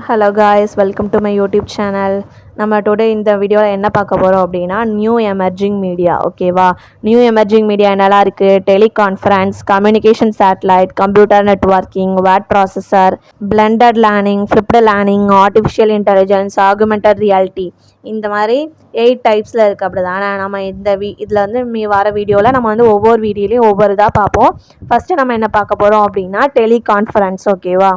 Hello guys, welcome to my YouTube channel. நம்ம today இந்த வீடியோவில் என்ன பார்க்க போகிறோம் அப்படின்னா நியூ எமர்ஜிங் மீடியா. ஓகேவா? நியூ எமர்ஜிங் மீடியா என்னெல்லாம் இருக்குது? Teleconference, communication satellite, computer networking, word processor, blended learning, flipped learning, artificial intelligence, augmented reality, இந்த மாதிரி 8 டைப்ஸில் இருக்குது. அப்படி தானே நம்ம இதில் வந்து வர வீடியோவில் நம்ம வந்து ஒவ்வொரு வீடியோலையும் ஒவ்வொரு இதாக பார்ப்போம். ஃபஸ்ட்டு நம்ம என்ன பார்க்க போகிறோம் அப்படின்னா டெலிகான்ஃபரன்ஸ். ஓகேவா?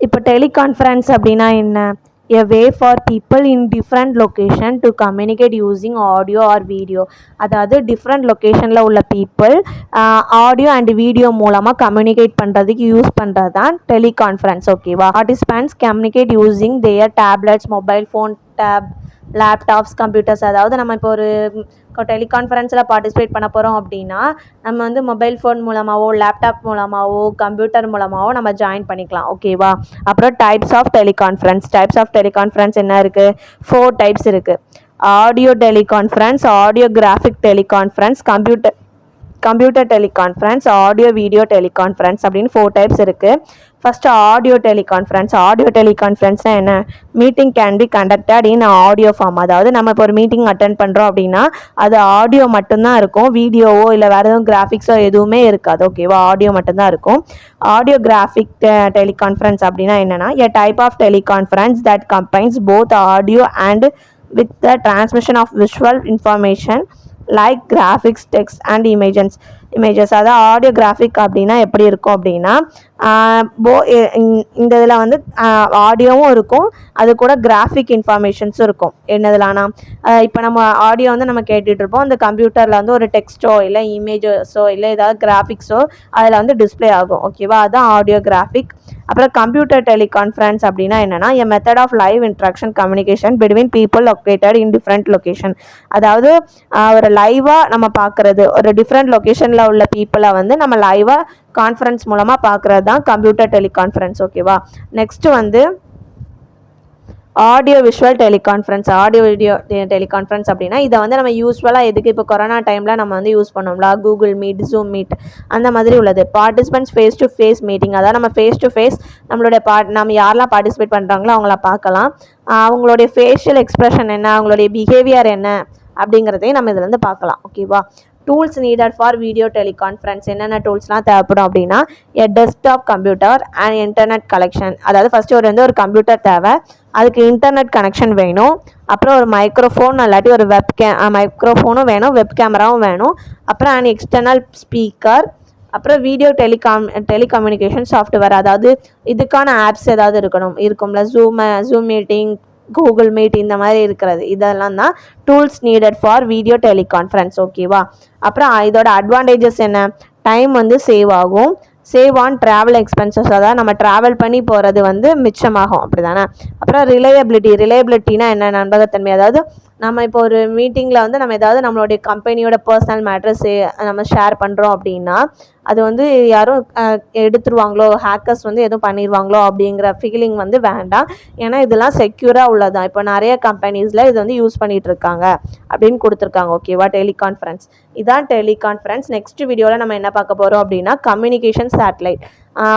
இப்போ டெலிகான்ஃபரன்ஸ் அப்படின்னா என்ன? A way for people in different location to communicate using audio or video. அதாவது டிஃப்ரெண்ட் லொக்கேஷனில் உள்ள பீப்புள் ஆடியோ அண்ட் வீடியோ மூலமாக கம்யூனிகேட் பண்ணுறதுக்கு யூஸ் பண்ணுறது தான் டெலிகான்ஃபரன்ஸ். ஓகேவா? Participants communicate using their tablets, mobile phone, laptops, computers. அதாவது நம்ம இப்போ ஒரு டெலிகான்ஃபரன்ஸில் பார்ட்டிசிபேட் பண்ண போகிறோம் அப்படின்னா நம்ம வந்து மொபைல் ஃபோன் மூலமாகவோ, லேப்டாப் மூலமாகவோ, கம்ப்யூட்டர் மூலமாகவோ நம்ம ஜாயின் பண்ணிக்கலாம். ஓகேவா? அப்புறம் டைப்ஸ் ஆஃப் டெலிகான்ஃபரன்ஸ் என்ன இருக்குது? 4 டைப்ஸ் இருக்குது. Audio teleconference, audio graphic teleconference, computer teleconference, audio video teleconference அப்படின்னு 4 டைப்ஸ் இருக்குது. ஃபஸ்ட்டு ஆடியோ டெலிகான்ஃபரன்ஸ்னால் என்ன? Meeting can be conducted in audio form. அதாவது நம்ம இப்போ ஒரு மீட்டிங் அட்டென்ட் பண்ணுறோம் அப்படின்னா அது ஆடியோ மட்டும்தான் இருக்கும். வீடியோவோ இல்லை வேறு எதுவும் கிராஃபிக்ஸோ எதுவுமே இருக்காது. ஓகேவா? ஆடியோ மட்டும்தான் இருக்கும். ஆடியோ கிராஃபிக் டெலிகான்ஃபரன்ஸ் அப்படின்னா என்னென்னா a type of teleconference that combines both audio and with the transmission of visual information like graphics, text and images. அதாவது ஆடியோ கிராஃபிக் அப்படின்னா எப்படி இருக்கும் அப்படின்னா இந்த இதில் வந்து ஆடியோவும் இருக்கும், அது கூட கிராஃபிக் இன்ஃபர்மேஷன்ஸும் இருக்கும். என்னதுலானா இப்போ நம்ம ஆடியோ வந்து நம்ம கேட்டுட்ருப்போம், அந்த கம்ப்யூட்டரில் வந்து ஒரு டெக்ஸ்ட்டோ இல்லை இமேஜஸோ இல்லை ஏதாவது கிராஃபிக்ஸோ அதில் வந்து டிஸ்பிளே ஆகும். ஓகேவா? அதுதான் ஆடியோ கிராஃபிக். அப்புறம் கம்ப்யூட்டர் டெலிகான்ஃபரன்ஸ் அப்படின்னா என்னென்னா a method of live interaction communication between people located in different location. அதாவது ஒரு லைவாக நம்ம பார்க்குறது, ஒரு டிஃப்ரெண்ட் லொக்கேஷனில் உள்ள பீப்புளை வந்து நம்ம லைவாக கான்ஃபரன்ஸ் மூலமாக பார்க்குறது தான் கம்ப்யூட்டர் டெலிகான்ஃபரன்ஸ். ஓகேவா? நெக்ஸ்ட்டு வந்து audio visual teleconference. Audio video teleconference அப்படின்னா இதை வந்து நம்ம யூஸ்வலாக எதுக்கு இப்போ கொரோனா டைமில் நம்ம வந்து யூஸ் பண்ணோம்ல, கூகுள் மீட், ஜூம் மீட் அந்த மாதிரி உள்ளது. Participants face to face meeting. அதாவது நம்ம ஃபேஸ் டு ஃபேஸ் நம்மளுடைய நம்ம யாரெல்லாம் பார்ட்டிசிபேட் பண்ணுறாங்களோ அவங்கள பார்க்கலாம். அவங்களுடைய ஃபேஷியல் எக்ஸ்ப்ரெஷன் என்ன, அவங்களுடைய பிஹேவியர் என்ன அப்படிங்கிறதையும் நம்ம இதில் வந்து பார்க்கலாம். ஓகேவா? Tools needed for video teleconference. என்னென்ன டூல்ஸ்லாம் தேவைப்படும் அப்படின்னா a desktop computer and internet connection. அதாவது ஃபஸ்ட்டு ஒரு கம்ப்யூட்டர் தேவை, அதுக்கு இன்டர்நெட் கனெக்ஷன் வேணும். அப்புறம் ஒரு மைக்ரோஃபோன் இல்லாட்டி ஒரு மைக்ரோஃபோனும் வேணும், வெப் கேமராவும் வேணும். அப்புறம் அண்ட் எக்ஸ்டர்னல் ஸ்பீக்கர். அப்புறம் வீடியோ டெலிகம்யூனிகேஷன் சாஃப்ட்வேர். அதாவது இதுக்கான ஆப்ஸ் ஏதாவது இருக்கும்ல, ஜூம் மீட்டிங், கூகுள் மீட் இந்த மாதிரி இருக்கிறது. இதெல்லாம் தான் tools needed for video teleconference. ஓகேவா? அப்புறம் இதோட அட்வான்டேஜஸ் என்ன? டைம் வந்து சேவ் ஆகும், சேவ் ஆன் ட்ராவல் எக்ஸ்பென்சஸ். அதாவது நம்ம ட்ராவல் பண்ணி போகிறது வந்து மிச்சமாகும். அப்படி தானே? அப்புறம் ரிலையபிலிட்டினா என்ன? நம்பகத்தன்மை. அதாவது நம்ம இப்போ ஒரு மீட்டிங்கில் வந்து நம்ம ஏதாவது நம்மளுடைய கம்பெனியோட பர்சனல் மேட்டர்ஸ் நம்ம ஷேர் பண்ணுறோம் அப்படின்னா அது வந்து யாரும் எடுத்துருவாங்களோ, ஹேக்கர்ஸ் வந்து எதுவும் பண்ணிடுவாங்களோ அப்படிங்கிற ஃபீலிங் வந்து வேண்டாம். ஏன்னா இதெல்லாம் செக்யூராக உள்ளதான். இப்போ நிறைய கம்பெனிஸில் இது வந்து யூஸ் பண்ணிகிட்ருக்காங்க அப்படின்னு கொடுத்துருக்காங்க. ஓகேவா? டெலிகான்ஃபரன்ஸ் இதான் டெலிகான்ஃபரன்ஸ். நெக்ஸ்ட் வீடியோவில் நம்ம என்ன பார்க்க போகிறோம் அப்படின்னா கம்யூனிகேஷன் சேட்டலைட்.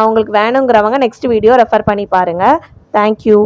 உங்களுக்கு வேணுங்கிறவங்க நெக்ஸ்ட் வீடியோ ரெஃபர் பண்ணி பாருங்கள். தேங்க்யூ.